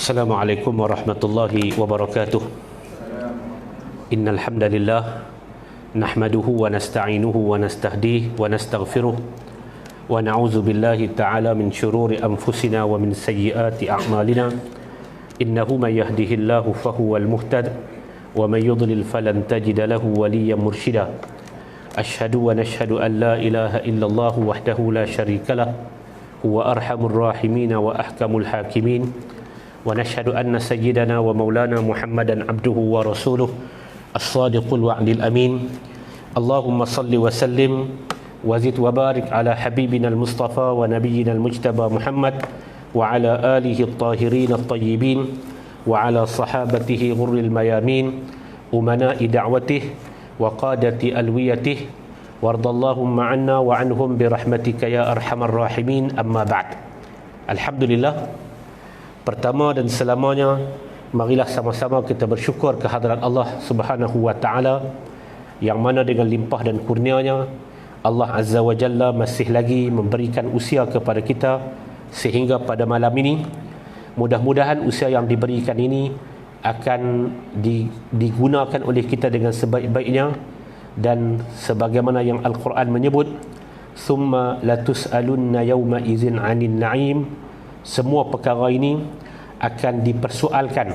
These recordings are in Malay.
Assalamualaikum warahmatullahi wabarakatuh. Innal hamdalillah nahmaduhu wa nasta'inuhu wa nastahdihi wa nastaghfiruh wa na'udzu billahi ta'ala min syururi anfusina wa min sayyiati a'malina. Innahu may yahdihillahu fahuwal muhtad wa may yudlil falan tajida lahu waliyyan mursyida. Asyhadu wa nashhadu an la ilaha illallah wahdahu la syarika lah huwa arhamur rahimin wa ahkamul hakimin. ونشهد أن سيدنا ومولانا محمدا عبده ورسوله الصادق الوعد الأمين. اللهم صل وسلم وزد وبارك على حبيبنا المصطفى ونبينا المجتبى محمد وعلى آله الطاهرين الطيبين وعلى صحابته غر الميامين أمناء دعوته وقادة ألويته وارض اللهم عنا وعنهم برحمتك يا أرحم الراحمين. أما بعد. الحمد لله. Pertama dan selamanya, marilah sama-sama kita bersyukur kehadrat Allah Subhanahu wa Ta'ala, yang mana dengan limpah dan kurnianya Allah Azza wa Jalla masih lagi memberikan usia kepada kita sehingga pada malam ini. Mudah-mudahan usia yang diberikan ini akan digunakan oleh kita dengan sebaik-baiknya, dan sebagaimana yang Al-Quran menyebut, summa latus'alunna yawma izin 'anil na'im, semua perkara ini akan dipersoalkan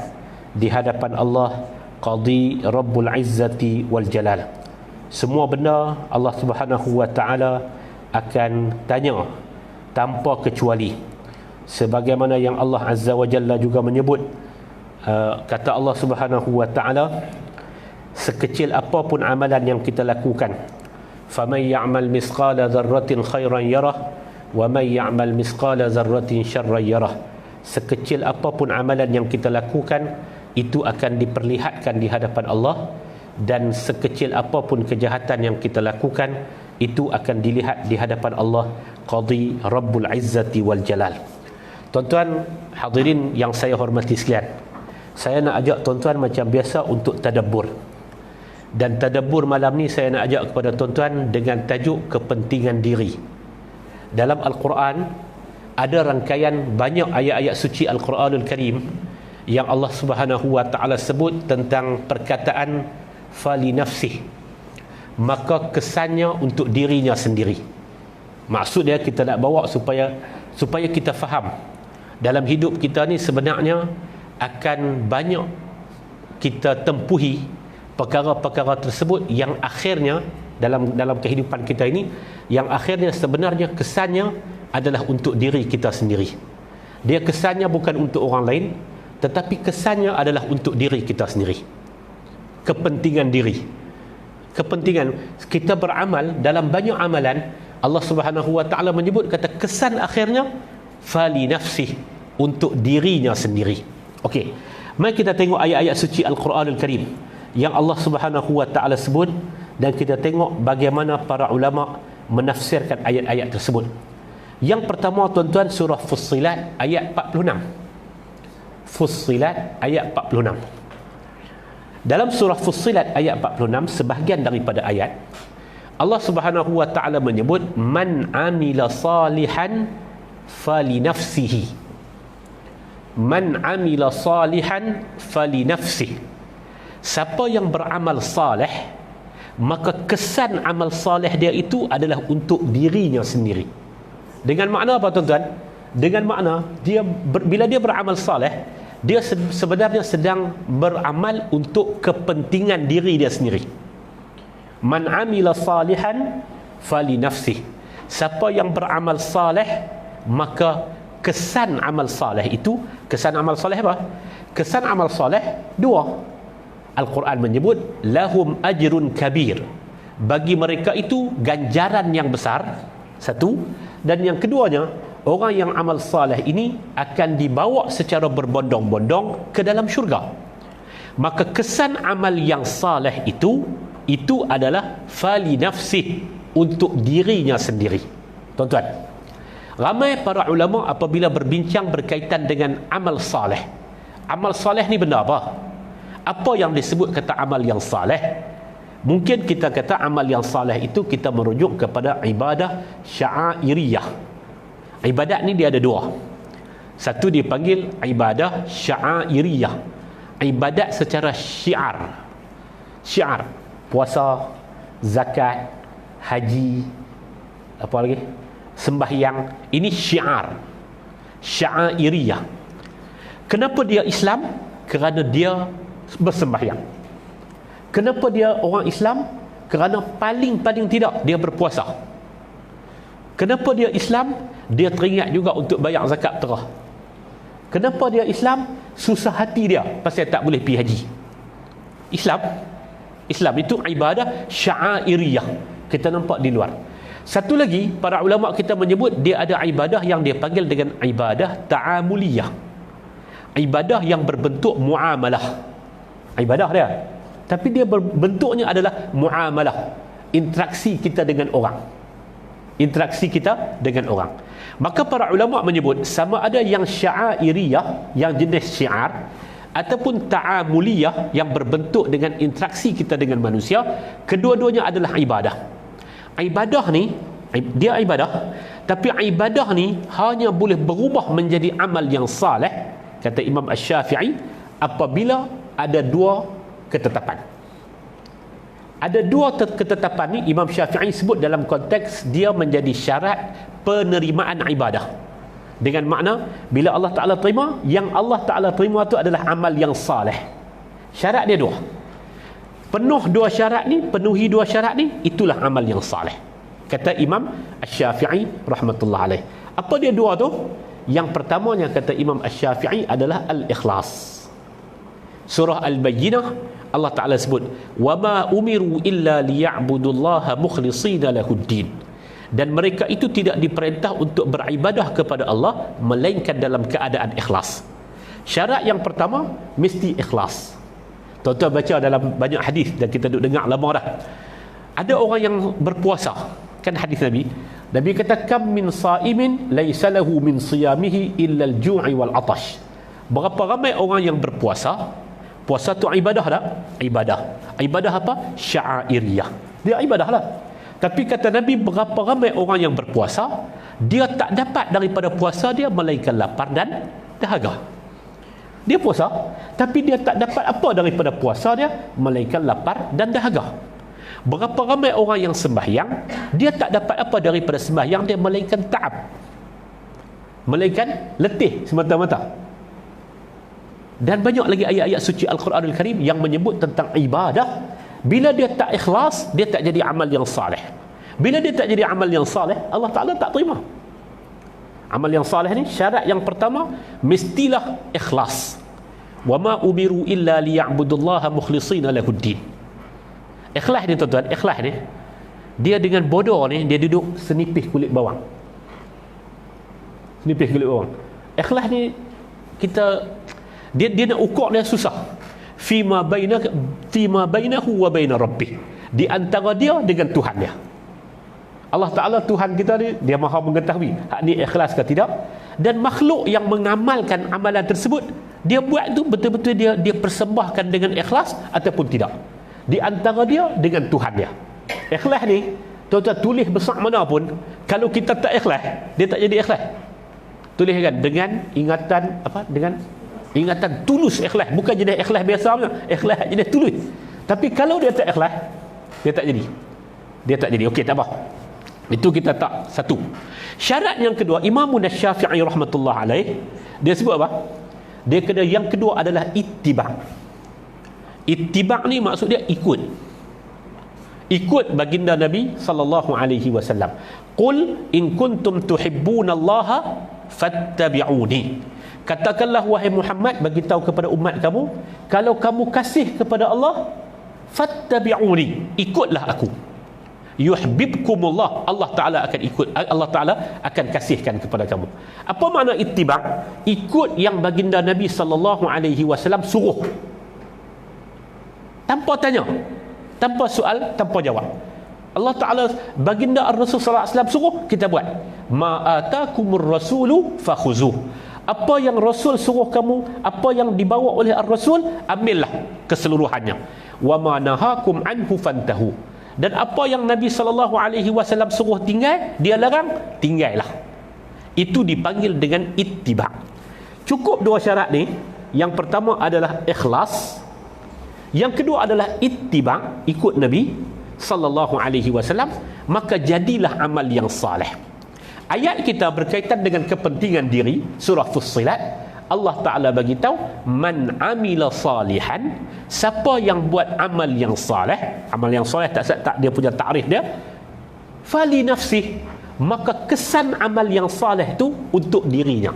di hadapan Allah Qadi Rabbul Izzati wal Jalal. Semua benda Allah Subhanahu wa Ta'ala akan tanya tanpa kecuali. Sebagaimana yang Allah Azza wa Jalla juga menyebut, kata Allah Subhanahu wa Ta'ala, sekecil apapun amalan yang kita lakukan, faman ya'mal misqala dzarratin khairan yarah wa may ya'mal misqala dzarratin syarran yarah. Sekecil apapun amalan yang kita lakukan, itu akan diperlihatkan di hadapan Allah, dan sekecil apapun kejahatan yang kita lakukan, itu akan dilihat di hadapan Allah Qadi Rabbul Izzati wal Jalal. Tuan-tuan hadirin yang saya hormati sekalian, saya nak ajak tuan-tuan macam biasa untuk tadabbur. Dan tadabbur malam ni saya nak ajak kepada tuan-tuan dengan tajuk kepentingan diri. Dalam Al-Quran ada rangkaian banyak ayat-ayat suci Al-Quranul Karim yang Allah Subhanahu wa Ta'ala sebut tentang perkataan fali nafsih, maka kesannya untuk dirinya sendiri. Maksud dia kita nak bawa supaya kita faham dalam hidup kita ni sebenarnya akan banyak kita tempuhi perkara-perkara tersebut yang akhirnya dalam kehidupan kita ini, yang akhirnya sebenarnya kesannya adalah untuk diri kita sendiri. Dia kesannya bukan untuk orang lain, tetapi kesannya adalah untuk diri kita sendiri. Kepentingan diri. Kepentingan kita beramal dalam banyak amalan, Allah Subhanahu wa Ta'ala menyebut kata kesan akhirnya fali nafsih, untuk dirinya sendiri. Okey. Mari kita tengok ayat-ayat suci Al-Quranul Karim yang Allah Subhanahu wa Ta'ala sebut, dan kita tengok bagaimana para ulama menafsirkan ayat-ayat tersebut. Yang pertama tuan-tuan, surah Fussilat ayat 46. Fussilat ayat 46. Dalam surah Fussilat ayat 46, sebahagian daripada ayat Allah Subhanahu wa Ta'ala menyebut man amila salihan fali nafsihi. Man amila salihan fali nafsihi. Siapa yang beramal salih, maka kesan amal salih dia itu adalah untuk dirinya sendiri. Dengan makna apa tuan-tuan? Dengan makna bila dia beramal salih, dia sebenarnya sedang beramal untuk kepentingan diri dia sendiri. Man amila salihan fali nafsih. Siapa yang beramal salih, maka kesan amal salih itu, kesan amal salih apa? Kesan amal salih dua. Al-Quran menyebut lahum ajrun kabir, bagi mereka itu ganjaran yang besar, satu. Dan yang keduanya, orang yang amal salih ini akan dibawa secara berbondong-bondong ke dalam syurga. Maka kesan amal yang salih itu adalah fali nafsih, untuk dirinya sendiri. Tuan-tuan, ramai para ulama apabila berbincang berkaitan dengan amal salih, amal salih ni benda apa? Apa yang disebut kata amal yang salih? Mungkin kita kata amal yang salih itu kita merujuk kepada ibadah sya'airiyah. Ibadat ni dia ada dua. Satu dipanggil ibadah sya'airiyah, ibadat secara syiar. Syiar, puasa, zakat, haji, apa lagi? Sembahyang. Ini syiar, sya'airiyah. Kenapa dia Islam? Kerana dia bersembahyang. Kenapa dia orang Islam? Kerana paling tidak dia berpuasa. Kenapa dia Islam? Dia teringat juga untuk bayar zakat fitrah. Kenapa dia Islam? Susah hati dia pasal tak boleh pergi haji. Islam itu ibadah sya'airiyah. Kita nampak di luar. Satu lagi, para ulama kita menyebut dia ada ibadah yang dia panggil dengan ibadah ta'amuliyah. Ibadah yang berbentuk muamalah. Ibadah dia, tapi dia bentuknya adalah muamalah, interaksi kita dengan orang. Maka para ulama menyebut sama ada yang sya'airiyah, yang jenis syiar, ataupun ta'amuliyah, yang berbentuk dengan interaksi kita dengan manusia, kedua-duanya adalah ibadah. Ibadah ni, dia ibadah, tapi ibadah ni hanya boleh berubah menjadi amal yang saleh, kata Imam Asy-Syafi'i, apabila ada dua ketetapan. Ada dua ketetapan ni Imam Syafi'i sebut dalam konteks dia menjadi syarat penerimaan ibadah. Dengan makna bila Allah Ta'ala terima, yang Allah Ta'ala terima tu adalah amal yang saleh. Syarat dia dua. Penuhi dua syarat ni, itulah amal yang saleh, kata Imam Asy-Syafi'i rahmatullah alaih. Apa dia dua tu? Yang pertamanya kata Imam Asy-Syafi'i adalah al-ikhlas. Surah Al-Bayyinah Allah Ta'ala sebut, وَمَا أُمِرُوا إِلَّا لِيَعْبُدُوا اللَّهَ مُخْلِصِينَ لَهُ الدِّينَ. Dan mereka itu tidak diperintah untuk beribadah kepada Allah melainkan dalam keadaan ikhlas. Syarat yang pertama mesti ikhlas. Tuan-tuan baca dalam banyak hadis dan kita duk dengar lama dah. Ada orang yang berpuasa, kan hadis Nabi kata, kam min sa'imin laysa lahu min siyamihi illa al-ju'i wal 'atash. Berapa ramai orang yang berpuasa? Puasa tu ibadah tak? Ibadah apa? Sya'airiyah. Dia ibadah lah. Tapi kata Nabi, berapa ramai orang yang berpuasa, dia tak dapat daripada puasa dia melainkan lapar dan dahaga. Dia puasa, tapi dia tak dapat apa daripada puasa dia melainkan lapar dan dahaga. Berapa ramai orang yang sembahyang, dia tak dapat apa daripada sembahyang dia melainkan ta'ab, melainkan letih semata-mata. Dan banyak lagi ayat-ayat suci Al-Quranul Karim yang menyebut tentang ibadah. Bila dia tak ikhlas, dia tak jadi amal yang saleh. Bila dia tak jadi amal yang saleh, Allah Ta'ala tak terima. Amal yang saleh ni, syarat yang pertama mestilah ikhlas. وَمَا أُمِرُوا إِلَّا لِيَعْبُدُوا اللَّهَ مُخْلِصِينَ لَهُ الدِّينَ. Ikhlas ni tuan-tuan, ikhlas ni, dia dengan bodoh ni, dia duduk senipih kulit bawang. Ikhlas ni, dia nak ukur dia susah. Fima bainahu wa baina rabbih, di antara dia dengan Tuhan dia. Allah Ta'ala Tuhan kita ni, dia maha mengetahui hak ni ikhlas ke tidak. Dan makhluk yang mengamalkan amalan tersebut, dia buat tu betul-betul dia persembahkan dengan ikhlas ataupun tidak, di antara dia dengan Tuhan dia. Ikhlas ni tuan-tuan tulis besar mana pun, kalau kita tak ikhlas, dia tak jadi ikhlas. Tuliskan dengan ingatan apa? Dengan ingatan tulus ikhlas, bukan jenis ikhlas biasa punya, ikhlas jenis tulus. Tapi kalau dia tak ikhlas, dia tak jadi. Okey, tak apa. Itu kita tak satu. Syarat yang kedua, Imam Asy-Syafi'i rahmatullah alaih, dia sebut apa? Dia kena yang kedua adalah ittiba'. Ittiba' ni maksud dia ikut baginda Nabi sallallahu alaihi wasallam. Qul in kuntum tuhibbunallaha fattabi'uni. Katakanlah wahai Muhammad, bagi tahu kepada umat kamu, kalau kamu kasih kepada Allah, fattabi'uni, ikutlah aku. Yuhibbukumullah, Allah Ta'ala akan ikut, Allah Ta'ala akan kasihkan kepada kamu. Apa makna ittiba'? Ikut yang baginda Nabi sallallahu alaihi wasallam suruh, tanpa tanya, tanpa soal, tanpa jawab. Allah Ta'ala, baginda Ar-Rasul sallallahu alaihi wasallam suruh, kita buat. Ma atakumur rasulu fakhuzuh. Apa yang Rasul suruh kamu, apa yang dibawa oleh Ar-Rasul, ambillah keseluruhannya. Wa ma nahakum anhu fantahu. Dan apa yang Nabi sallallahu alaihi wasallam suruh tinggal, dia larang, tinggallah. Itu dipanggil dengan ittiba'. Cukup dua syarat ni. Yang pertama adalah ikhlas, yang kedua adalah ittiba', ikut Nabi sallallahu alaihi wasallam, maka jadilah amal yang saleh. Ayat kita berkaitan dengan kepentingan diri, surah Fussilat. Allah Ta'ala bagi tahu, man amila salihan, siapa yang buat amal yang saleh. Amal yang saleh tak dia punya takrif dia, fali nafsih, maka kesan amal yang saleh tu untuk dirinya.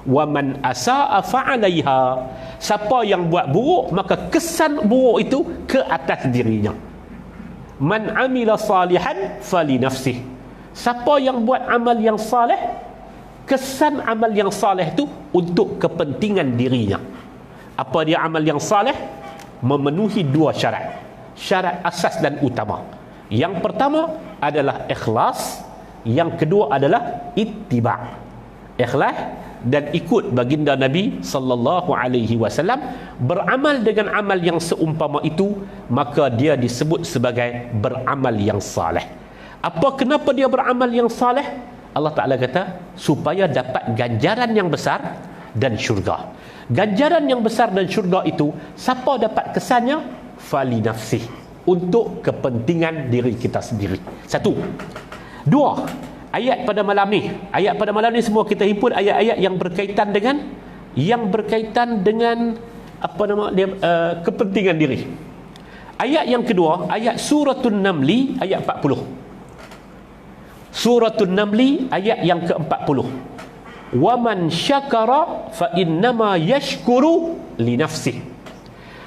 Wa man asaa fa'alaiha, siapa yang buat buruk maka kesan buruk itu ke atas dirinya. Man amila salihan fali nafsih, siapa yang buat amal yang saleh, kesan amal yang saleh itu untuk kepentingan dirinya. Apa dia amal yang saleh? Memenuhi dua syarat, syarat asas dan utama. Yang pertama adalah ikhlas, yang kedua adalah ittiba', ikhlas dan ikut baginda Nabi sallallahu alaihi wasallam, beramal dengan amal yang seumpama itu, maka dia disebut sebagai beramal yang saleh. Apa kenapa dia beramal yang saleh? Allah Ta'ala kata supaya dapat ganjaran yang besar dan syurga. Ganjaran yang besar dan syurga itu siapa dapat kesannya? Fali nafsih, untuk kepentingan diri kita sendiri. Satu. Dua, ayat pada malam ni, semua kita himpun ayat-ayat yang berkaitan dengan apa nama dia, kepentingan diri. Ayat yang kedua, ayat suratul Namli ayat 40. Suratul Namli ayat yang ke-40. Wa man syakara fa innama yashkuru li nafsihi.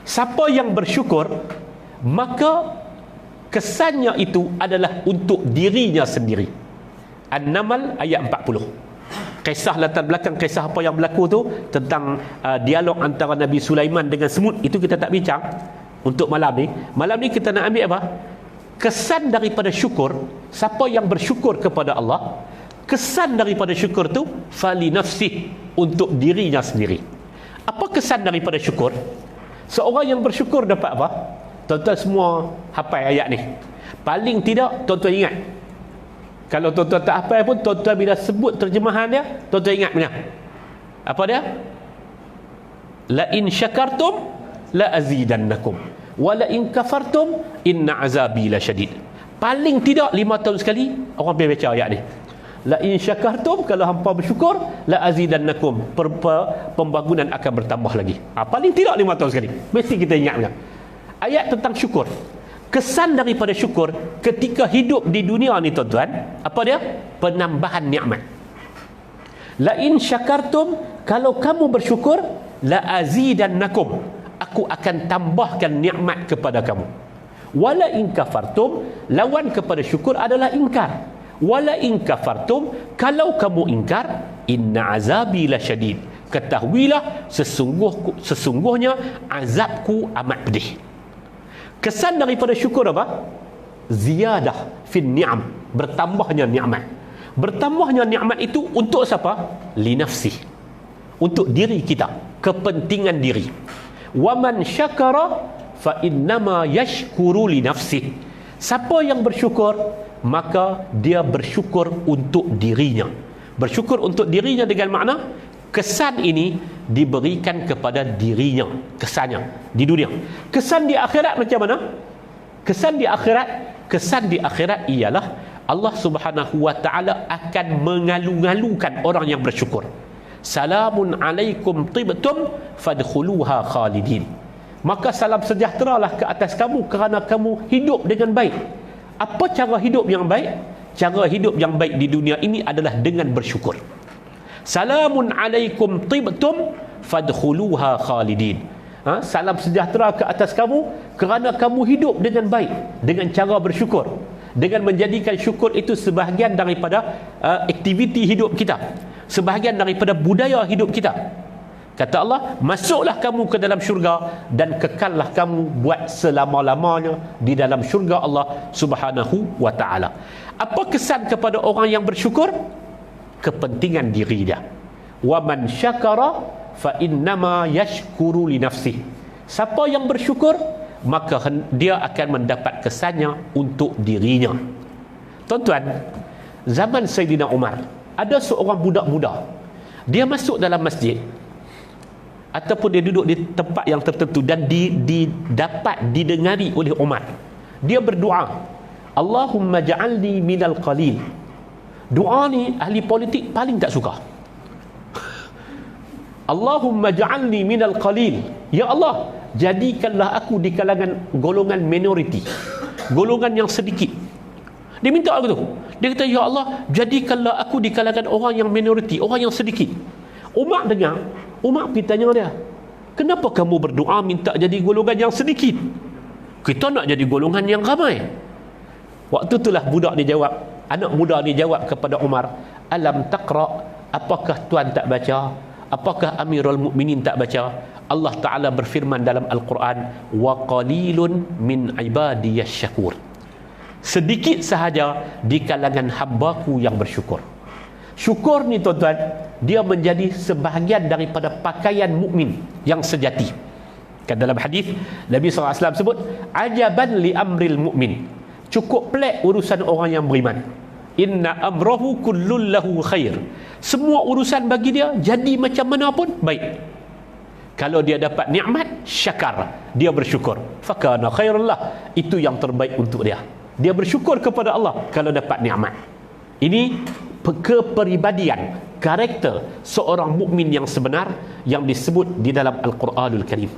Siapa yang bersyukur, maka kesannya itu adalah untuk dirinya sendiri. An-Naml ayat 40. Kisah latar belakang, kisah apa yang berlaku tu tentang dialog antara Nabi Sulaiman dengan semut, itu kita tak bincang untuk malam ni. Malam ni kita nak ambil apa? Kesan daripada syukur. Siapa yang bersyukur kepada Allah, kesan daripada syukur tu fali nafsih, untuk dirinya sendiri. Apa kesan daripada syukur? Seorang yang bersyukur dapat apa? Tuan-tuan semua hafal ayat ni. Paling tidak tuan-tuan ingat. Kalau tuan-tuan tak hafal pun, tuan-tuan bila sebut terjemahan dia, tuan-tuan ingat benar. Apa dia? La in syakartum la azidannakum wa la in kafartum inna azabi lasyadid. Paling tidak 5 tahun sekali orang biar baca ayat ni. La in syakartum, kalau hampa bersyukur, la azidannakum, pembangunan akan bertambah lagi. Paling tidak 5 tahun sekali. Mesti kita ingat benar. Ayat tentang syukur. Kesan daripada syukur ketika hidup di dunia ni tuan-tuan, apa dia? Penambahan nikmat. La in syakartum, kalau kamu bersyukur, la azidannakum, aku akan tambahkan nikmat kepada kamu. Wala in kafartum, lawan kepada syukur adalah ingkar. Wala in kafartum, kalau kamu ingkar, inna azabi lasyadid, ketahuilah sesungguhnya azabku amat pedih. Kesan daripada syukur apa? Ziyadah fin ni'am, bertambahnya nikmat. Bertambahnya nikmat itu untuk siapa? Li nafsi, untuk diri kita, kepentingan diri. Wa man syakara fa innama yashkuru li nafsi. Siapa yang bersyukur, maka dia bersyukur untuk dirinya. Bersyukur untuk dirinya dengan makna kesan ini diberikan kepada dirinya, kesannya di dunia. Kesan di akhirat macam mana? Kesan di akhirat ialah Allah Subhanahu wa taala akan mengalu-ngalukan orang yang bersyukur. Salamun alaikum tibtum fadkhuluha khalidin. Maka salam sejahteralah ke atas kamu kerana kamu hidup dengan baik. Apa cara hidup yang baik? Cara hidup yang baik di dunia ini adalah dengan bersyukur. Salamun alaikum tibtum fadkhuluha khalidin. Salam sejahtera ke atas kamu kerana kamu hidup dengan baik, dengan cara bersyukur, dengan menjadikan syukur itu sebahagian daripada aktiviti hidup kita, sebahagian daripada budaya hidup kita. Kata Allah, masuklah kamu ke dalam syurga dan kekallah kamu buat selama-lamanya di dalam syurga Allah Subhanahu wa ta'ala. Apa kesan kepada orang yang bersyukur? Kepentingan diri dia. Wa man syakara fa innama yashkuru li nafsihi. Siapa yang bersyukur, maka dia akan mendapat kesannya untuk dirinya. Tuan-tuan, zaman Sayyidina Umar, ada seorang budak muda. Dia masuk dalam masjid ataupun dia duduk di tempat yang tertentu dan dapat didengari oleh Umar. Dia berdoa, Allahumma ja'alni minal qalil. Doa ni ahli politik paling tak suka. Allahumma ja'alni minal qalil. Ya Allah, jadikanlah aku di kalangan golongan minoriti, golongan yang sedikit. Dia minta aku tu. Dia kata, ya Allah, jadikanlah aku di kalangan orang yang minoriti, orang yang sedikit. Umar dengar, Umar pergi tanya dia, kenapa kamu berdoa minta jadi golongan yang sedikit? Kita nak jadi golongan yang ramai. Waktu itulah budak ni jawab, anak muda ni jawab kepada Umar, alam taqra, apakah tuan tak baca? Apakah Amirul Mukminin tak baca? Allah Ta'ala berfirman dalam Al-Quran, wa qalilun min ibadiyas syakur. Sedikit sahaja di kalangan hambaku yang bersyukur. Syukur ni tuan-tuan, dia menjadi sebahagian daripada pakaian mukmin yang sejati. Kan dalam hadis Nabi SAW sebut, ajaban li amril mukmin. Cukup pelik urusan orang yang beriman. Inna amrahu kullun lahu khair. Semua urusan bagi dia jadi macam mana pun baik. Kalau dia dapat nikmat, syakar, dia bersyukur, fakana khairullah, itu yang terbaik untuk dia. Dia bersyukur kepada Allah kalau dapat nikmat. Ini kepribadian, karakter seorang mukmin yang sebenar yang disebut di dalam Al-Quranul Karim.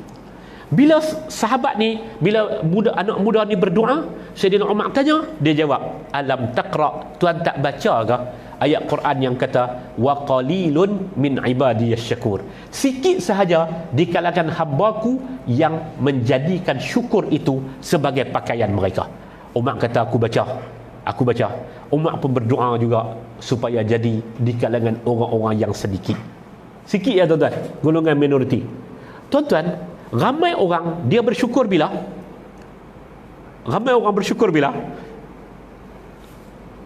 Bila sahabat ni, bila anak muda ni berdoa, Sayyidina Umar tanya, dia jawab, alam taqra, tuan tak baca ke ayat Quran yang kata wa qalilun min ibadiyas syakur. Sikit sahaja di kalangan hambaku yang menjadikan syukur itu sebagai pakaian mereka. Umar kata, aku baca. Umar pun berdoa juga supaya jadi di kalangan orang-orang yang sedikit. Sikit ya tuan-tuan, golongan minoriti. Tuan-tuan, ramai orang dia bersyukur bila? Ramai orang bersyukur bila?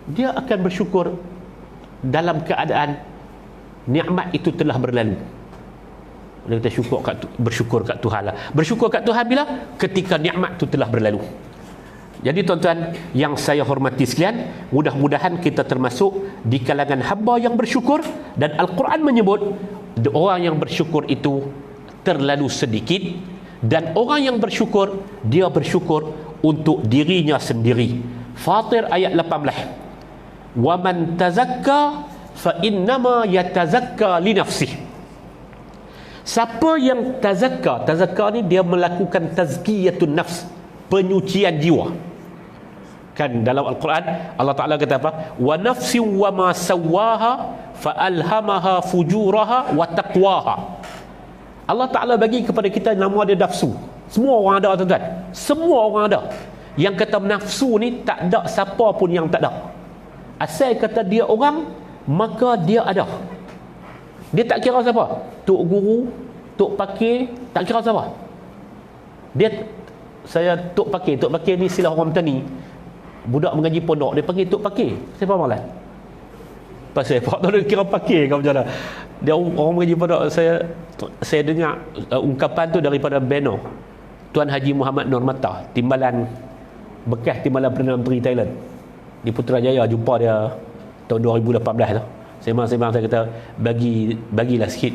Dia akan bersyukur dalam keadaan nikmat itu telah berlalu. Dia kata bersyukur kat Tuhan lah. Bersyukur kat Tuhan bila? Ketika nikmat itu telah berlalu. Jadi tuan-tuan yang saya hormati sekalian, mudah-mudahan kita termasuk di kalangan hamba yang bersyukur. Dan Al-Quran menyebut orang yang bersyukur itu terlalu sedikit, dan orang yang bersyukur, dia bersyukur untuk dirinya sendiri. Fatir ayat 18, wa man tazakka fa innama yatazakka li nafsihi. Siapa yang tazakka ni dia melakukan tazkiyatun nafs, penyucian jiwa. Kan dalam Al-Quran Allah Ta'ala kata apa? Wa nafsin wa ma sawaha fa alhamaha fujuraha wa taqwaha. Allah Ta'ala bagi kepada kita nama dia nafsu. Semua orang ada tuan-tuan. Semua orang ada. Yang kata nafsu ni tak ada siapa pun yang tak ada. Asal kata dia orang, maka dia ada. Dia tak kira siapa. Tok guru, tok pakir, tak kira siapa. Tok pakir ni istilah orang petani. Budak mengaji pondok, dia panggil tok pakir. Siapa malam? Pasal Pak tu kira pakir kau macam mana. Dia orang mengaji pondok, saya dengar ungkapan tu daripada Beno, Tuan Haji Muhammad Nur Mata, bekas timbalan Perdana Menteri Thailand di Putrajaya. Jumpa dia tahun 2018 tu. Sembang-sembang saya kata, bagilah sikit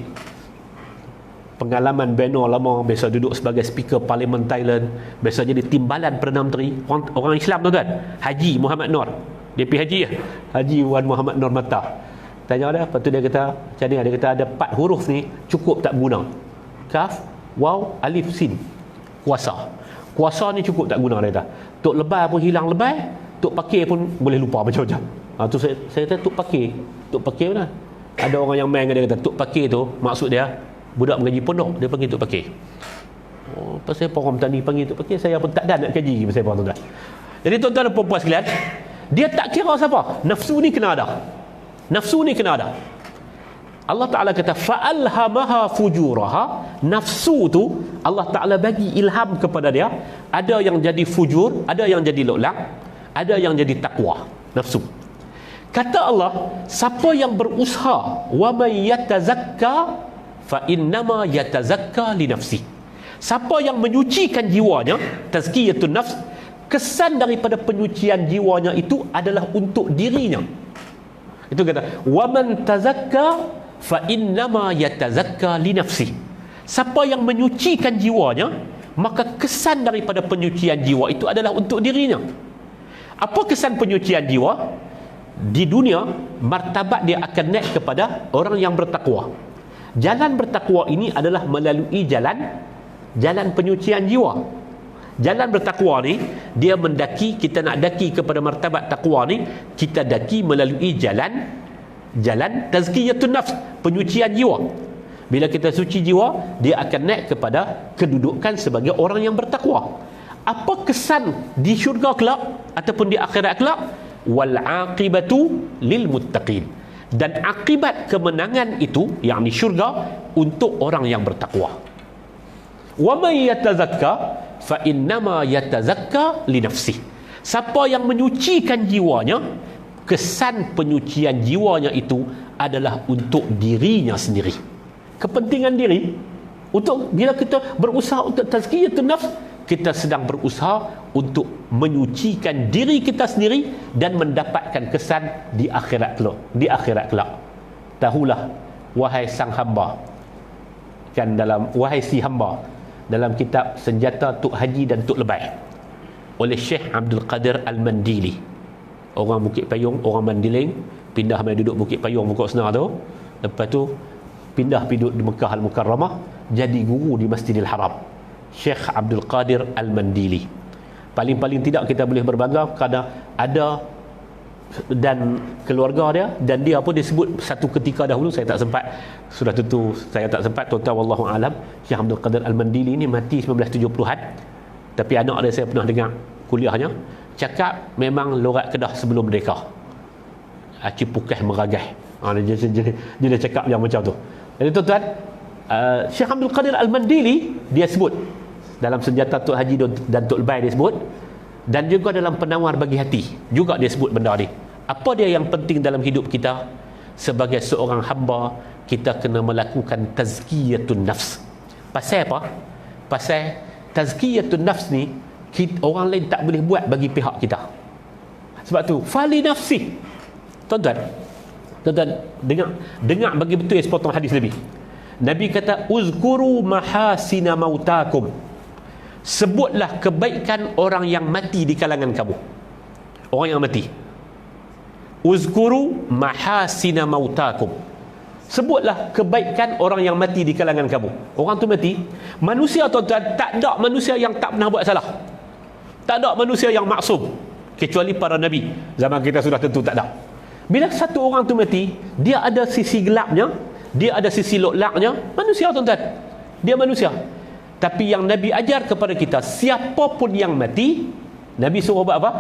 pengalaman Beno lama, biasa duduk sebagai speaker Parlimen Thailand, biasa jadi timbalan Perdana Menteri, orang Islam tu kan, Haji Muhammad Nur. Dia pergi haji ya, Haji Wan Muhammad Nur Mata. Tanya dia, lepas tu dia kata macam ni, dia kata ada 4 huruf ni cukup tak guna. Kaf, waw, alif, sin. Kuasa ni cukup tak guna, dia kata. Tok lebay pun hilang lebay, tok pakir pun boleh lupa macam-macam. Tu saya kata tok pakir mana? Ada orang yang main dengan dia kata tok pakir tu maksud dia budak mengaji pondok, dia panggil tok pakir. Pasal apa orang petani panggil tok pakir, saya pun tak ada nak kaji pasal apa tuan-tuan. Jadi tuan-tuan dan puan-puan sekalian, dia tak kira siapa, nafsu ni kena ada. Allah Ta'ala kata fa'alhamaha fujuraha. Nafsu tu Allah Ta'ala bagi ilham kepada dia. Ada yang jadi fujur, ada yang jadi lo'lak, ada yang jadi taqwa. Nafsu. Kata Allah, siapa yang berusaha, wa may yatazakka fa innama yatazakka li nafsi. Siapa yang menyucikan jiwanya, tazkiyatun nafs, kesan daripada penyucian jiwanya itu adalah untuk dirinya. Itu kata, wa man tazakka fa innama yatazakka li nafsi. Siapa yang menyucikan jiwanya, maka kesan daripada penyucian jiwa itu adalah untuk dirinya. Apa kesan penyucian jiwa? Di dunia, martabat dia akan naik kepada orang yang bertakwa. Jalan bertakwa ini adalah melalui jalan penyucian jiwa. Jalan bertakwa ni, dia mendaki, kita nak daki kepada martabat takwa ni, kita daki melalui jalan tazkiyatun nafs, penyucian jiwa. Bila kita suci jiwa, dia akan naik kepada kedudukan sebagai orang yang bertakwa. Apa kesan di syurga kelak ataupun di akhirat kelak? Wal aqibatu lil muttaqin. Dan akibat kemenangan itu, yakni syurga, untuk orang yang bertakwa. Wa may yatazakka fa innama yatazakka li nafsi. Siapa yang menyucikan jiwanya, kesan penyucian jiwanya itu adalah untuk dirinya sendiri. Kepentingan diri. Untuk bila kita berusaha untuk tazkiyatun nafs, kita sedang berusaha untuk menyucikan diri kita sendiri dan mendapatkan kesan di akhirat kelak. Tahulah, wahai sang hamba, kan wahai si hamba, dalam kitab Senjata Tok Haji dan Tok Lebay oleh Syekh Abdul Qadir Al-Mandili, orang Bukit Payung, orang Mandiling, pindah main duduk Bukit Payung Pokok Senar tu, lepas tu pindah duduk di Mekah Al-Mukarramah, jadi guru di Masjidil Haram. Syekh Abdul Qadir Al-Mandili. Paling-paling tidak kita boleh berbangga kerana ada dan keluarga dia, dan dia pun disebut satu ketika dahulu, saya tak sempat, sudah tentu saya tak sempat, total wallahu alam, Syekh Abdul Qadir Al-Mandili ni mati 1970-an, tapi anak dia saya pernah dengar kuliahnya cakap memang lorat Kedah sebelum merdeka. Cipukah meragai. Dia cakap yang macam tu. Jadi tuan-tuan, Syekh Abdul Qadir Al-Mandili dia sebut dalam Senjata Tok Haji dan Tok Lebay dia sebut, dan juga dalam Penawar Bagi Hati juga dia sebut benda ni. Apa dia yang penting dalam hidup kita? Sebagai seorang hamba, kita kena melakukan tazkiyatun nafs. Pasal apa? Pasal tazkiyatun nafs ni orang lain tak boleh buat bagi pihak kita. Sebab tu fali nafsi. Tuan-tuan dengar bagi betul sepotong hadis Nabi. Nabi kata, uzkuru mahasina mautakum. Sebutlah kebaikan orang yang mati di kalangan kamu. Orang yang mati. Uzkuru mahasina mautakum. Sebutlah kebaikan orang yang mati di kalangan kamu. Orang tu mati. Manusia, tuan-tuan, tak ada manusia yang tak pernah buat salah. Tak ada manusia yang maksum, kecuali para Nabi. Zaman kita sudah tentu tak ada. Bila satu orang tu mati, dia ada sisi gelapnya, dia ada sisi loklaknya. Manusia, tuan-tuan, dia manusia. Tapi yang Nabi ajar kepada kita, siapapun yang mati, Nabi suruh buat apa?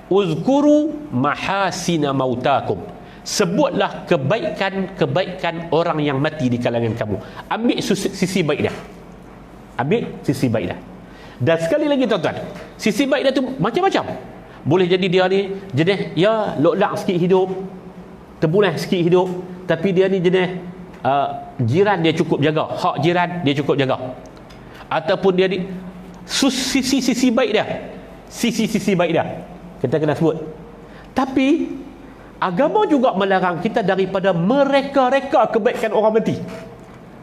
Uzkuru mahasina mautakum. Sebutlah kebaikan orang yang mati di kalangan kamu. Ambil sisi baik dia. Ambil sisi baik dia. Dan sekali lagi, tuan-tuan, sisi baik dia tu macam-macam. Boleh jadi dia ni jenis ya loklak sikit hidup, terbulan sikit hidup, tapi dia ni jenis jiran dia cukup jaga, hak jiran dia cukup jaga. Ataupun dia ni sisi baik dia, sisi baik dia kita kena sebut. Tapi agama juga melarang kita daripada mereka-reka kebaikan orang mati.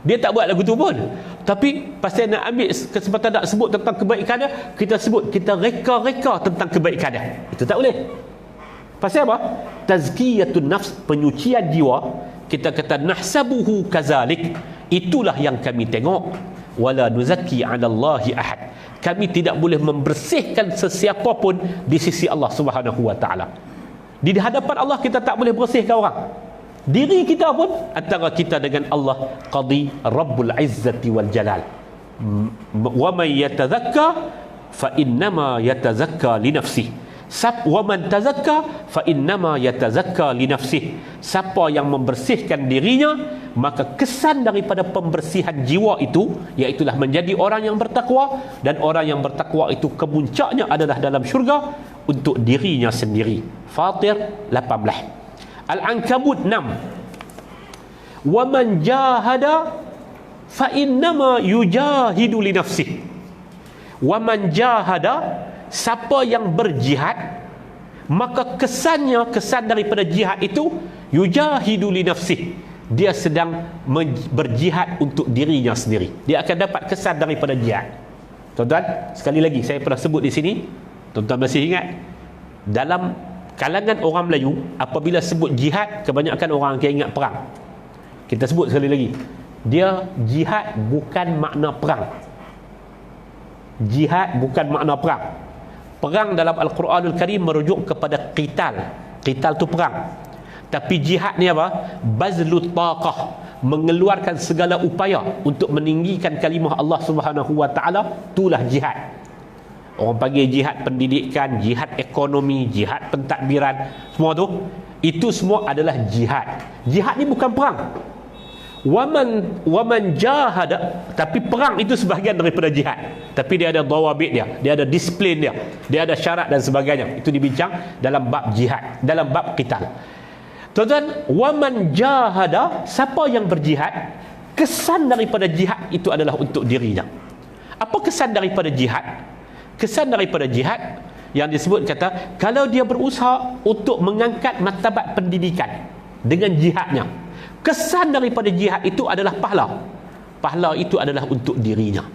Dia tak buat lagu tu pun, tapi pasal nak ambil kesempatan nak sebut tentang kebaikan dia, kita sebut, kita reka-reka tentang kebaikan dia. Itu tak boleh. Pasal apa? Tazkiyatun nafs, penyucian jiwa. Kita kata nahsabuhu kazalik, itulah yang kami tengok. Wala nuzakki 'ala Allahi ahad. Kami tidak boleh membersihkan sesiapa pun di sisi Allah Subhanahu wa taala. Di hadapan Allah kita tak boleh bersihkan orang. Diri kita pun antara kita dengan Allah qadi Rabbul Izzati wal Jalal. Wa may yatazakka fa innama yatazakka li nafsihi. Wa man tazakka fa innama yatazakka li nafsihi. Siapa yang membersihkan dirinya, maka kesan daripada pembersihan jiwa itu, iaitulah menjadi orang yang bertakwa, dan orang yang bertakwa itu kemuncaknya adalah dalam syurga untuk dirinya sendiri. Fatir 18. Al-Ankabut 6. Wa man jahada fa innama yujahidu li nafsihi. Wa man jahada, siapa yang berjihad, maka kesan daripada jihad itu yujahidu li nafsihi, dia sedang berjihad untuk dirinya sendiri. Dia akan dapat kesan daripada jihad. Tuan-tuan, sekali lagi saya pernah sebut di sini, tuan-tuan masih ingat, dalam kalangan orang Melayu, apabila sebut jihad, kebanyakan orang akan ingat perang. Kita sebut sekali lagi, dia jihad bukan makna perang. Jihad bukan makna perang. Perang dalam Al-Quranul Karim merujuk kepada qital. Qital tu perang. Tapi jihad ni apa? Bazlut taqah, mengeluarkan segala upaya untuk meninggikan kalimah Allah Subhanahu wa taala, itulah jihad. Orang panggil jihad pendidikan, jihad ekonomi, jihad pentadbiran, semua tu, itu semua adalah jihad. Jihad ni bukan perang. Waman jahada, tapi perang itu sebahagian daripada jihad, tapi dia ada dawabit dia ada disiplin dia ada syarat dan sebagainya. Itu dibincang dalam bab jihad, dalam bab qital. Tuan-tuan, waman jahada, siapa yang berjihad, kesan daripada jihad itu adalah untuk dirinya. Apa kesan daripada jihad? Kesan daripada jihad yang disebut kata, kalau dia berusaha untuk mengangkat martabat pendidikan dengan jihadnya, kesan daripada jihad itu adalah pahala. Pahala itu adalah untuk dirinya.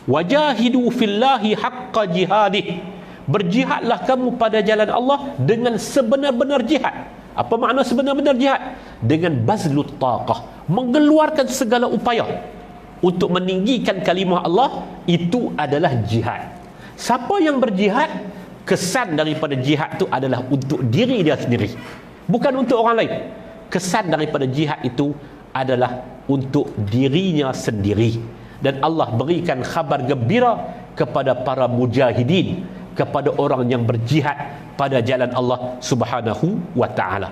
Wajahidu fillahi haqqa jihadih, berjihadlah kamu pada jalan Allah dengan sebenar-benar jihad. Apa makna sebenar-benar jihad? Dengan bazlut taqah, mengeluarkan segala upaya untuk meninggikan kalimah Allah, itu adalah jihad. Siapa yang berjihad, kesan daripada jihad itu adalah untuk diri dia sendiri, bukan untuk orang lain. Kesan daripada jihad itu adalah untuk dirinya sendiri. Dan Allah berikan khabar gembira kepada para mujahidin, kepada orang yang berjihad pada jalan Allah Subhanahu wa ta'ala.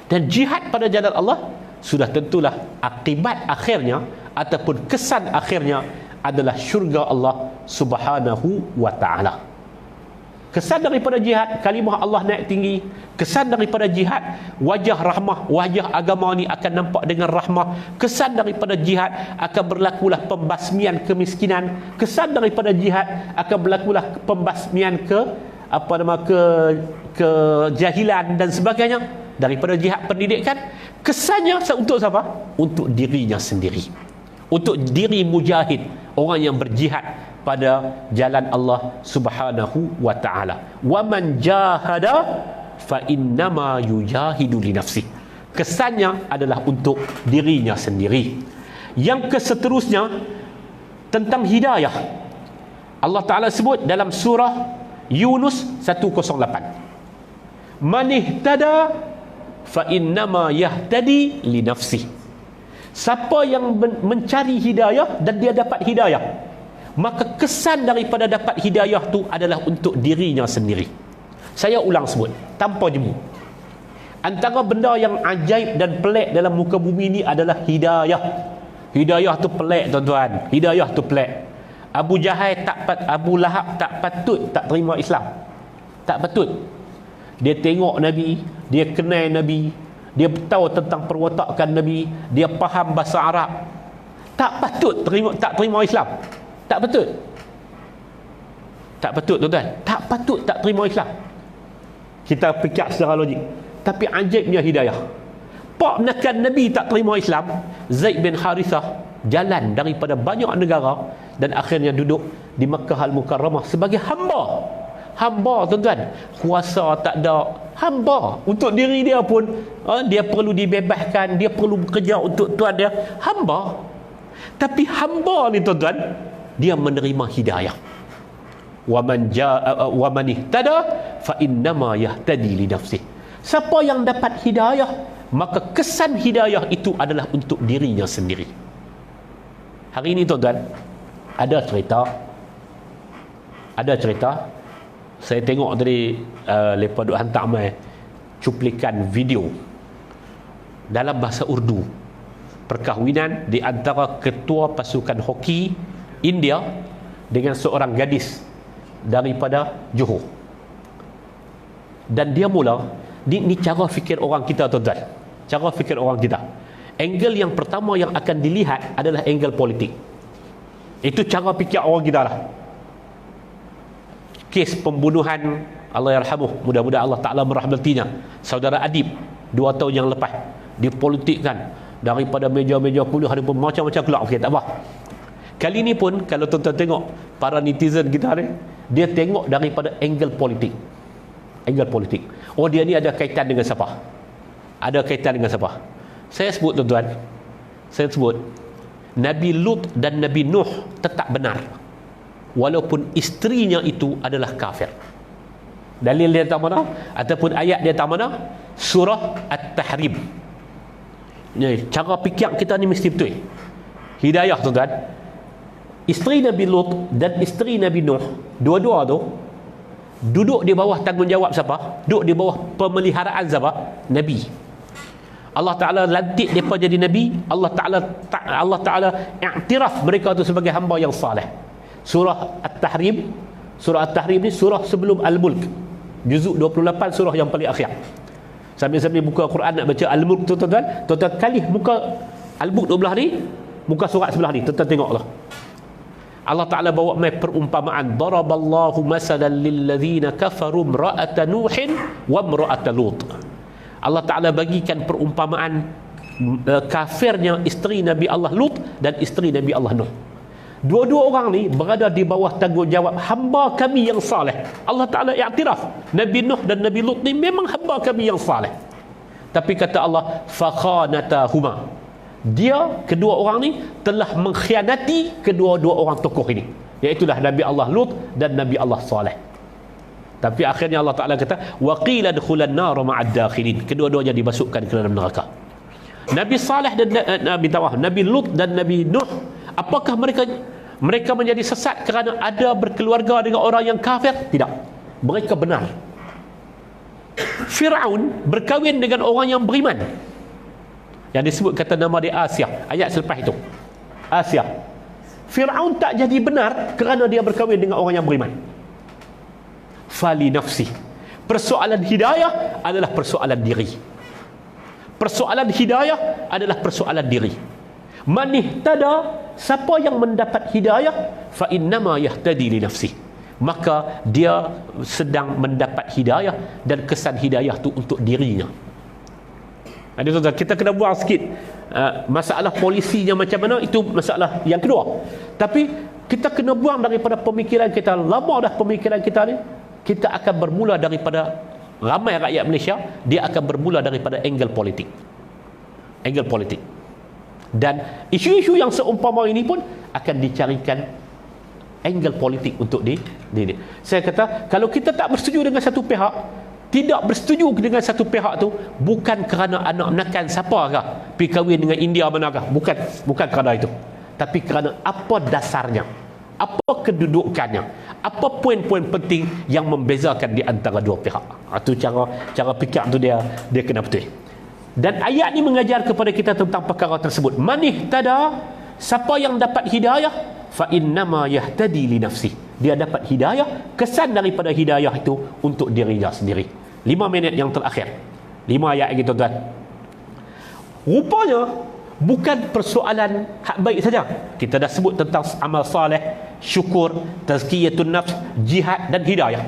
Dan jihad pada jalan Allah sudah tentulah akibat akhirnya ataupun kesan akhirnya adalah syurga Allah Subhanahu wa ta'ala. Kesan daripada jihad, kalimah Allah naik tinggi. Kesan daripada jihad, wajah rahmah, wajah agama ni akan nampak dengan rahmah. Kesan daripada jihad, akan berlakulah pembasmian kemiskinan. Kesan daripada jihad, akan berlakulah pembasmian kejahilan dan sebagainya. Daripada jihad pendidikan, kesannya untuk siapa? Untuk dirinya sendiri, untuk diri mujahid, orang yang berjihad pada jalan Allah Subhanahu wa ta'ala. Wa man jahada fa innama yujahidu li nafsi. Kesannya adalah untuk dirinya sendiri. Yang keseterusnya tentang hidayah, Allah Ta'ala sebut dalam surah Yunus 108, man ihtada fa innama yahtadi li nafsi. Siapa yang mencari hidayah dan dia dapat hidayah, maka kesan daripada dapat hidayah tu adalah untuk dirinya sendiri. Saya ulang sebut tanpa jemu, antara benda yang ajaib dan pelik dalam muka bumi ni adalah hidayah. Hidayah tu pelik, tuan-tuan. Hidayah tu pelik. Abu Lahab tak patut tak terima Islam. Tak patut. Dia tengok Nabi, dia kenal Nabi, dia tahu tentang perwatakan Nabi, dia faham bahasa Arab. Tak patut tak terima Islam. Tak betul. Tak betul, tuan-tuan. Tak patut tak terima Islam. Kita fikir secara logik. Tapi ajaibnya hidayah. Pak menekan Nabi tak terima Islam, Zaid bin Harithah jalan daripada banyak negara dan akhirnya duduk di Makkah Al-Mukarramah sebagai hamba. Hamba, tuan-tuan. Kuasa tak ada. Hamba. Untuk diri dia pun, dia perlu dibebaskan, dia perlu bekerja untuk Tuhan dia. Hamba. Tapi hamba ni, tuan-tuan, dia menerima hidayah. Wa man ihtada fa innama yahtadi li nafsihi. Siapa yang dapat hidayah, maka kesan hidayah itu adalah untuk dirinya sendiri. Hari ini, tuan-tuan, ada cerita saya tengok tadi, lepas duk hantar mai cuplikan video dalam bahasa Urdu, perkahwinan di antara ketua pasukan hoki India dengan seorang gadis daripada Johor. Dan dia mula, ni cara fikir orang kita, tuan-tuan. Cara fikir orang kita. Angle yang pertama yang akan dilihat adalah angle politik. Itu cara fikir orang kita lah. Kes pembunuhan, Allah yarhamuh, mudah-mudahan Allah Ta'ala merahmatinya, saudara Adib 2 tahun yang lepas, dipolitikkan daripada meja-meja kuliah, ada pun macam-macam kelak. Okey, tak apa. Kali ni pun kalau tuan-tuan tengok para netizen kita ni, dia tengok daripada angle politik. Angle politik. Oh, dia ni ada kaitan dengan siapa? Ada kaitan dengan siapa? Saya sebut tuan-tuan, saya sebut Nabi Lut dan Nabi Nuh tetap benar walaupun isterinya itu adalah kafir. Dalil dia tak mana? Ataupun ayat dia tak mana? Surah At-Tahrim. Ni, cara fikir kita ni mesti betul. Hidayah tuan-tuan. Isteri Nabi Lut dan isteri Nabi Nuh, dua-dua tu duduk di bawah tanggungjawab siapa? Duduk di bawah pemeliharaan siapa? Nabi. Allah Ta'ala lantik mereka jadi Nabi. Allah Ta'ala iktiraf mereka tu sebagai hamba yang saleh. Surah At-Tahrim, surah At-Tahrim ni surah sebelum Al-Mulk, juzuk 28, surah yang paling akhir. Sambil-sambil buka Quran nak baca Al-Mulk tu tuan-tuan, tuan-tuan kali muka Al-Mulk sebelah ni, muka surat sebelah ni, tuan-tuan tengoklah. Allah Ta'ala bawa mai perumpamaan, daraballahu masalan lilladzina kafaru imra'ata nuhin wa imra'ata lut. Allah Ta'ala bagikan perumpamaan kafirnya isteri Nabi Allah Lut dan isteri Nabi Allah Nuh. Dua-dua orang ni berada di bawah tanggungjawab hamba kami yang saleh. Allah Ta'ala iktiraf Nabi Nuh dan Nabi Lut ni memang hamba kami yang saleh. Tapi kata Allah, fakhanatahuma, dia, kedua orang ni telah mengkhianati kedua-dua orang tokoh ini, iaitulah Nabi Allah Lut dan Nabi Allah Saleh. Tapi akhirnya Allah Ta'ala kata, waqila dkhulan nar ma'ad dakhilin, kedua-duanya dimasukkan ke dalam neraka. Nabi Saleh dan Nabi Lut dan Nabi Nuh, apakah mereka menjadi sesat kerana ada berkeluarga dengan orang yang kafir? Tidak, mereka benar. Fir'aun berkahwin dengan orang yang beriman, yang disebut kata nama dia Asia, ayat selepas itu Asia. Fir'aun tak jadi benar kerana dia berkahwin dengan orang yang beriman. Fali nafsi. Persoalan hidayah adalah persoalan diri. Persoalan hidayah adalah persoalan diri. Man ihtada, siapa yang mendapat hidayah, fa innama yahtadi li nafsi, maka dia sedang mendapat hidayah dan kesan hidayah tu untuk dirinya. Ada tuan-tuan, kita kena buang sikit masalah polisinya macam mana, itu masalah yang kedua. Tapi kita kena buang daripada pemikiran kita, lama dah pemikiran kita ni. Kita akan bermula daripada, ramai rakyat Malaysia, dia akan bermula daripada angle politik. Angle politik. Dan isu-isu yang seumpama ini pun akan dicarikan angle politik untuk di. Saya kata, kalau kita tak bersetuju dengan satu pihak, tidak bersetuju dengan satu pihak tu bukan kerana anak menakan siapakah pergi kahwin dengan India manakah, bukan kerana itu, tapi kerana apa dasarnya, apa kedudukannya, apa poin-poin penting yang membezakan di antara dua pihak. Itu cara fikir tu dia kena betul. Dan ayat ni mengajar kepada kita tentang perkara tersebut. Man ihtada, siapa yang dapat hidayah, fa innama yahtadi li nafsi, dia dapat hidayah, kesan daripada hidayah itu untuk dirinya sendiri. 5 minit yang terakhir, 5 ayat gitu tuan. Rupanya bukan persoalan hak baik saja. Kita dah sebut tentang amal saleh, syukur, tazkiyatun nafs, jihad dan hidayah.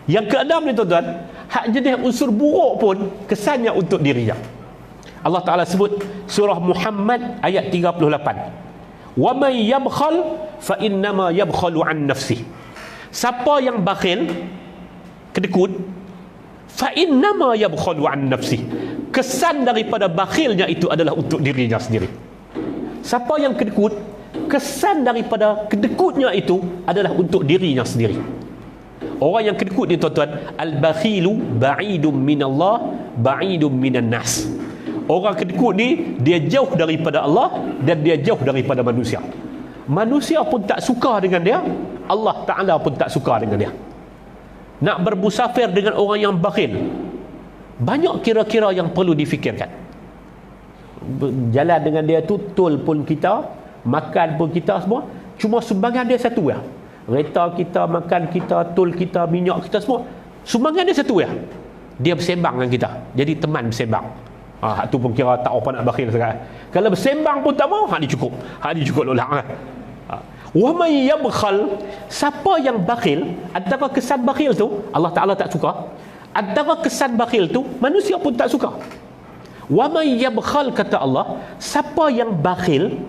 Yang keenam ni tuan-tuan, hak jenis unsur buruk pun kesannya untuk dirinya. Allah Ta'ala sebut surah Muhammad ayat 38, wa man yabkhal fa innama yabkhalu an nafsi, siapa yang bakhil, kedekut, fa innama yabkhalu an nafsi, kesan daripada bakhilnya itu adalah untuk dirinya sendiri. Siapa yang kedekut, kesan daripada kedekutnya itu adalah untuk dirinya sendiri. Orang yang kedekut ni tuan-tuan, al-bakhilu ba'idun minallah ba'idun minan nas. Orang kedekut ni dia jauh daripada Allah dan dia jauh daripada manusia. Manusia pun tak suka dengan dia, Allah Ta'ala pun tak suka dengan dia. Nak bermusafir dengan orang yang bakhil, banyak kira-kira yang perlu difikirkan. Jalan dengan dia tu, tol pun kita, makan pun kita semua, cuma sumbangan dia satu ya. Kereta kita, makan kita, tol kita, minyak kita semua, sumbangan dia satu ya. Dia bersembang dengan kita, jadi teman bersembang. Tu pun kira tak apa nak bakhil sekarang. Kalau bersembang pun tak mau, hak ni cukup lolak. Wa may yabkhal, siapa yang bakhil, antara kesan bakhil tu Allah Ta'ala tak suka, antara kesan bakhil tu manusia pun tak suka. Wa may yabkhal, kata Allah, siapa yang bakhil,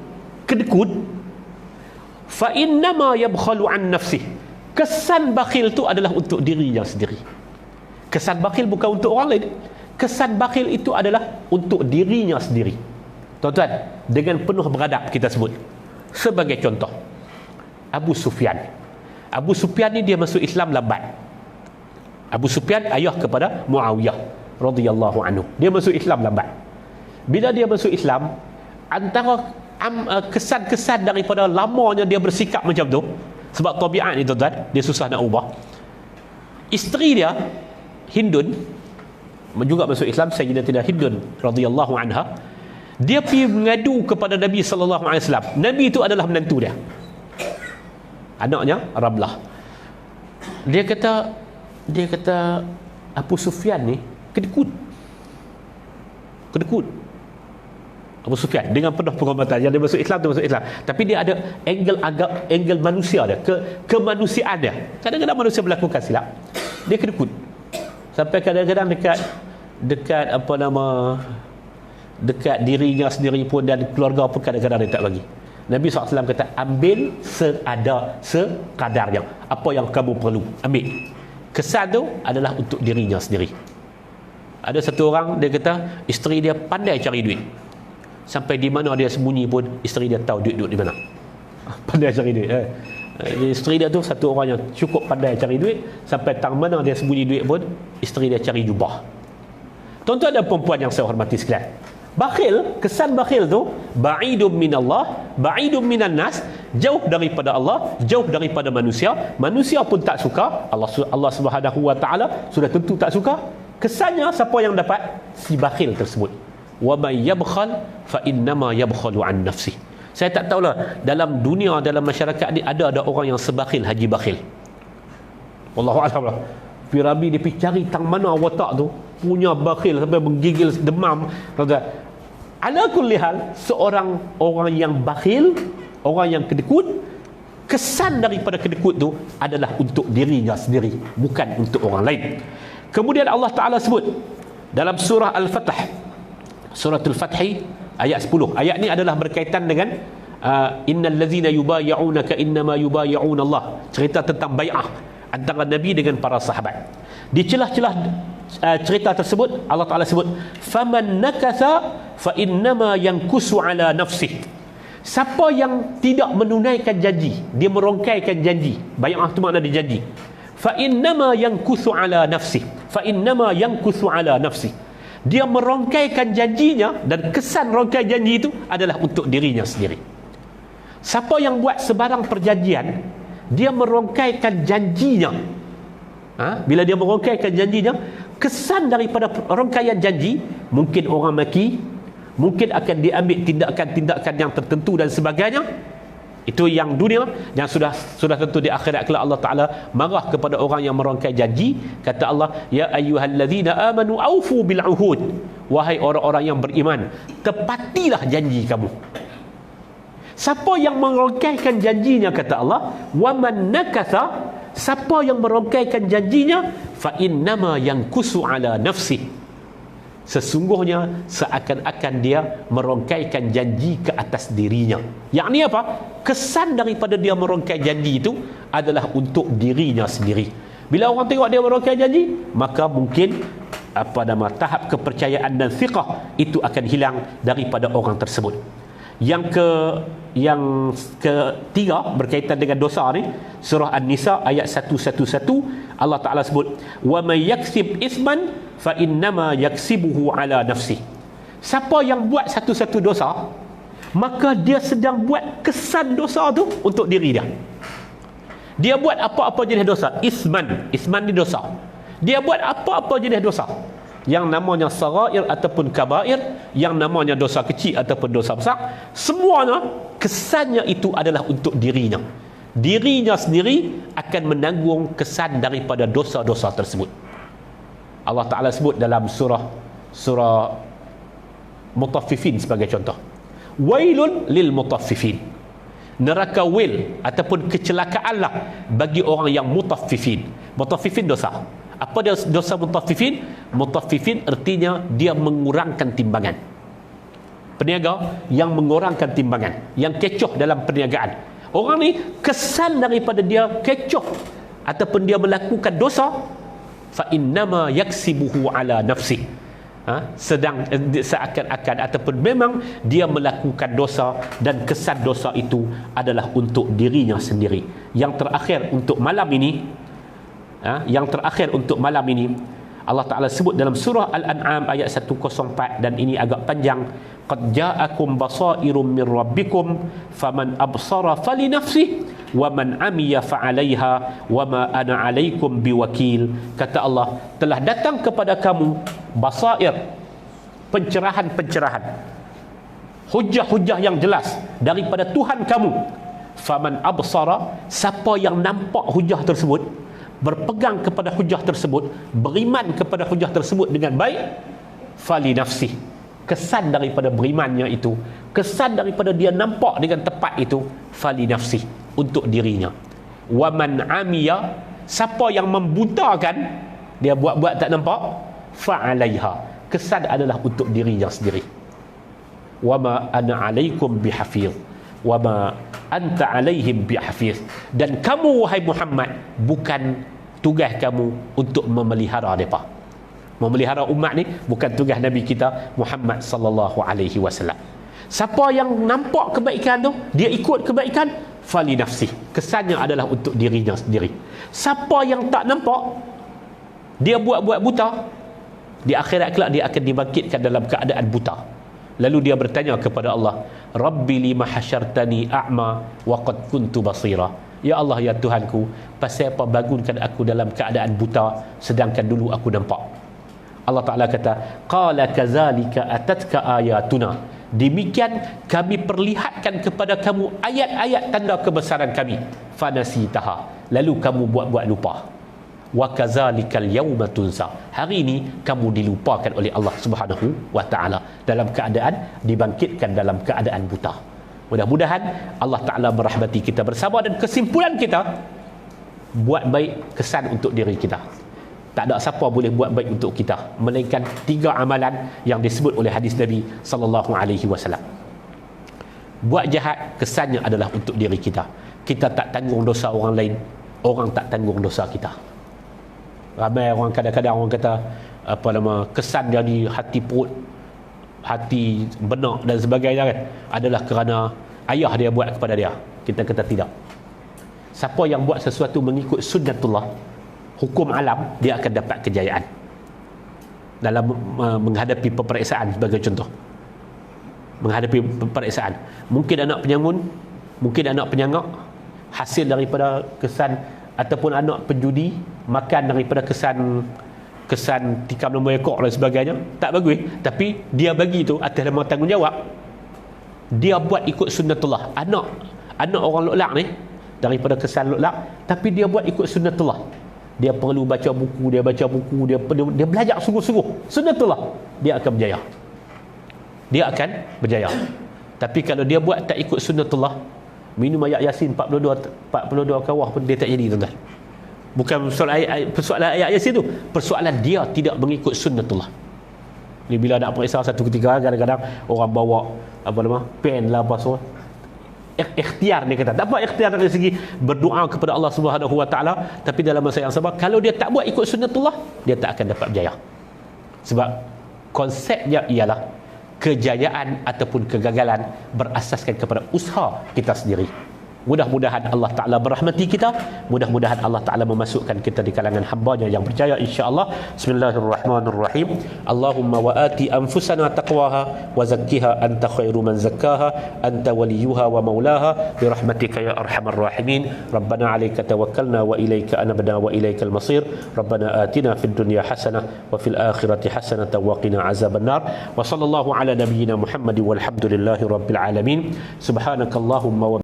kedekut, fa innama yabkhalu an nafsih. Kesan bakhil tu adalah untuk dirinya sendiri. Kesan bakhil bukan untuk orang lain. Kesan bakhil itu adalah untuk dirinya sendiri. Tuan-tuan, dengan penuh beradab kita sebut. Sebagai contoh, Abu Sufyan. Abu Sufyan ni dia masuk Islam lambat. Abu Sufyan ayah kepada Muawiyah radhiyallahu anhu. Dia masuk Islam lambat. Bila dia masuk Islam, antara kesan-kesan daripada lamanya dia bersikap macam tu, sebab tabiat ni tuan-tuan, dia susah nak ubah. Isteri dia Hindun juga masuk Islam, Sayyidatina Hindun radhiyallahu anha. Dia pergi mengadu kepada Nabi sallallahu alaihi wasallam. Nabi itu adalah menantu dia, anaknya Ramlah. Dia kata Abu Sufyan ni kedekut. Abu Sufyan dengan penuh penghormatan, yang dia masuk Islam tu masuk Islam, tapi dia ada angle manusia dia, kemanusiaan dia. Kadang-kadang manusia melakukan silap, dia kedekut. Sampai kadang-kadang dekat dirinya sendiri pun dan keluarga pun kadang-kadang dia tak bagi. Nabi SAW kata, ambil sekadarnya, apa yang kamu perlu ambil. Kesan tu adalah untuk dirinya sendiri. Ada satu orang, dia kata isteri dia pandai cari duit, sampai di mana dia sembunyi pun isteri dia tahu duit di mana. Pandai cari duit. Isteri dia tu satu orang yang cukup pandai cari duit, sampai tang mana dia sembunyi duit pun isteri dia cari jubah. Tuan-tuan dan perempuan yang saya hormati sekalian, bakhil, kesan bakhil tu ba'idum minallah, ba'idum minan nas, jauh daripada Allah, jauh daripada manusia. Manusia pun tak suka, Allah Subhanahu wa taala sudah tentu tak suka. Kesannya siapa yang dapat? Si bakhil tersebut. Wa may yabkhal fa innama yabkhalu an nafsi. Saya tak tahulah dalam dunia, dalam masyarakat ni ada orang yang sebakhil Haji Bakhil. Wallahu a'lam. Pirabi dia pergi cari tang mana watak tu punya bakhil sampai menggigil demam. Ala kulli hal, seorang orang yang bakhil, orang yang kedekut, kesan daripada kedekut tu adalah untuk dirinya sendiri, bukan untuk orang lain. Kemudian Allah Ta'ala sebut dalam surah Al-Fatah, suratul Fathi ayat 10. Ayat ni adalah berkaitan dengan innal ladzina yubayyi'unaka innama yubayyi'una Allah. Cerita tentang bai'ah antara Nabi dengan para sahabat. Di celah-celah cerita tersebut Allah Ta'ala sebut, faman nakatha fa innama yankusu ala nafsih. Siapa yang tidak menunaikan janji, dia merongkaikan janji, bai'ah tu makna dia janji, fa innama yankusu ala nafsih, fa innama yankusu ala nafsih. Dia merongkaikan janjinya, dan kesan rongkai janji itu adalah untuk dirinya sendiri. Siapa yang buat sebarang perjanjian, dia merongkaikan janjinya. Bila dia merongkaikan janjinya, kesan daripada rongkaian janji, mungkin orang maki, mungkin akan diambil tindakan-tindakan yang tertentu dan sebagainya. Itu yang dunia. Yang sudah tentu di akhirat kelak Allah Ta'ala marah kepada orang yang merongkai janji. Kata Allah, ya ayyuhallazina amanu aufu bil uhud. Wahai orang-orang yang beriman, tepatilah janji kamu. Siapa yang merongkaikan janjinya, kata Allah, wa man nakatha, siapa yang merongkaikan janjinya, fa innama yankusu ala nafsi, sesungguhnya seakan-akan dia merongkaikan janji ke atas dirinya. Yang ni apa? Kesan daripada dia merongkai janji itu adalah untuk dirinya sendiri. Bila orang tengok dia merongkai janji, maka mungkin tahap kepercayaan dan thiqah itu akan hilang daripada orang tersebut. Yang ketiga berkaitan dengan dosa ni, surah An-Nisa ayat 111, Allah Ta'ala sebut, wa may yaksib isman fa innama yaksibuhu ala nafsi. Siapa yang buat satu-satu dosa, maka dia sedang buat kesan dosa tu untuk diri dia. Dia buat apa-apa jenis dosa, isman ni dosa. Dia buat apa-apa jenis dosa, yang namanya sagair ataupun kabair, yang namanya dosa kecil ataupun dosa besar, semuanya kesannya itu adalah untuk dirinya. Dirinya sendiri akan menanggung kesan daripada dosa-dosa tersebut. Allah Ta'ala sebut dalam surah Mutaffifin sebagai contoh, wailun lil mutaffifin. Neraka wil ataupun kecelakaanlah bagi orang yang mutaffifin. Mutaffifin dosa. Apa dia dosa mutaffifin? Mutaffifin artinya dia mengurangkan timbangan. Peniaga yang mengurangkan timbangan, yang kecoh dalam perniagaan. Orang ni kesan daripada dia kecoh ataupun dia melakukan dosa, fa innama yaksibuhu ala nafsi. Sedang seakan-akan ataupun memang dia melakukan dosa dan kesan dosa itu adalah untuk dirinya sendiri. Yang terakhir untuk malam ini, Allah Ta'ala sebut dalam surah Al-An'am ayat 104, dan ini agak panjang. Qad ja'akum basairum min rabbikum faman absara fali nafsih wa man amiya fa'alaiha wa ma ana 'alaikum biwakil. Kata Allah, telah datang kepada kamu basair, pencerahan-pencerahan, hujah-hujah yang jelas daripada Tuhan kamu. Faman absara, siapa yang nampak hujah tersebut, berpegang kepada hujah tersebut, beriman kepada hujah tersebut dengan baik, fali nafsih, kesan daripada berimannya itu, kesan daripada dia nampak dengan tepat itu, fali nafsih, untuk dirinya. Wa man amiya, siapa yang membutakan, dia buat-buat tak nampak, fa'alaiha, kesan adalah untuk dirinya sendiri. Wa ma ana 'alaikum bihafiz wa ma anta 'alaihim bihafiz, dan kamu wahai Muhammad bukan tugas kamu untuk memelihara mereka. Memelihara umat ni bukan tugas Nabi kita Muhammad sallallahu alaihi wasallam. Siapa yang nampak kebaikan tu, dia ikut kebaikan, fali nafsi, kesannya adalah untuk dirinya sendiri. Siapa yang tak nampak, dia buat-buat buta, di akhirat kelak dia akan dibangkitkan dalam keadaan buta. Lalu dia bertanya kepada Allah, Rabbi lima hasyartani a'ma wa qad kuntu basira. Ya Allah, ya Tuhanku, pasal apa bangunkan aku dalam keadaan buta sedangkan dulu aku nampak? Allah Ta'ala kata, qala kazalika atatka ayatuna, demikian kami perlihatkan kepada kamu ayat-ayat tanda kebesaran kami, fanasitaha, lalu kamu buat-buat lupa. Wa kazalikal yauma tunsa, hari ini kamu dilupakan oleh Allah Subhanahu wa Ta'ala dalam keadaan dibangkitkan dalam keadaan buta. Mudah-mudahan Allah Ta'ala merahmati kita bersama, dan kesimpulan kita, buat baik kesan untuk diri kita. Tak ada siapa boleh buat baik untuk kita melainkan 3 amalan yang disebut oleh hadis Nabi sallallahu alaihi wasallam. Buat jahat, kesannya adalah untuk diri kita. Kita tak tanggung dosa orang lain, orang tak tanggung dosa kita. Ramai orang kadang-kadang orang kata kesan dia di hati perut, hati benak dan sebagainya kan, adalah kerana ayah dia buat kepada dia. Kita kata tidak. Siapa yang buat sesuatu mengikut sunnatullah, hukum alam, dia akan dapat kejayaan dalam menghadapi peperiksaan. Sebagai contoh, menghadapi peperiksaan, mungkin anak penyangun, mungkin anak penyangak, hasil daripada kesan, ataupun anak penjudi, makan daripada kesan tikam nombor ekor dan sebagainya, tak bagus, tapi dia bagi tu atas nama tanggungjawab, dia buat ikut sunnatullah. Anak orang loklak ni daripada kesan loklak, tapi dia buat ikut sunnatullah. Dia perlu baca buku, dia belajar sungguh-sungguh sunnatullah, dia akan berjaya. Dia akan berjaya. Tapi kalau dia buat tak ikut sunnatullah, minum ayat Yasin 42 kawah pun dia tak jadi, tuan-tuan. Bukan persoalan ayat Yasin tu, persoalan dia tidak mengikut sunnatullah. Ni bila nak periksa satu ketika, kadang-kadang orang bawa pen lah apa semua, ikhtiar dia kata. Tak apa ikhtiar dari segi berdoa kepada Allah Subhanahu wa Ta'ala, tapi dalam masa yang sama, kalau dia tak buat ikut sunnatullah, dia tak akan dapat berjaya. Sebab konsepnya ialah kejayaan ataupun kegagalan berasaskan kepada usaha kita sendiri. Mudah-mudahan Allah Ta'ala merahmati kita, mudah-mudahan Allah Ta'ala memasukkan kita di kalangan hamba-Nya yang percaya, insya-Allah. Bismillahirrahmanirrahim. Allahumma wa ati anfusana taqwaha wa zakkiha anta khairu man zakkaha anta waliyuha wa maulaha bi rahmatika ya arhamar rahimin. Rabbana 'alaika tawakkalna wa ilaika anabna wa ilaikal masir. Rabbana atina fid dunya hasanah wa fil akhirati hasanah wa qina azabannar. Wa sallallahu ala nabiyyina Muhammad walhamdulillahi rabbil alamin. Subhanakallahumma wa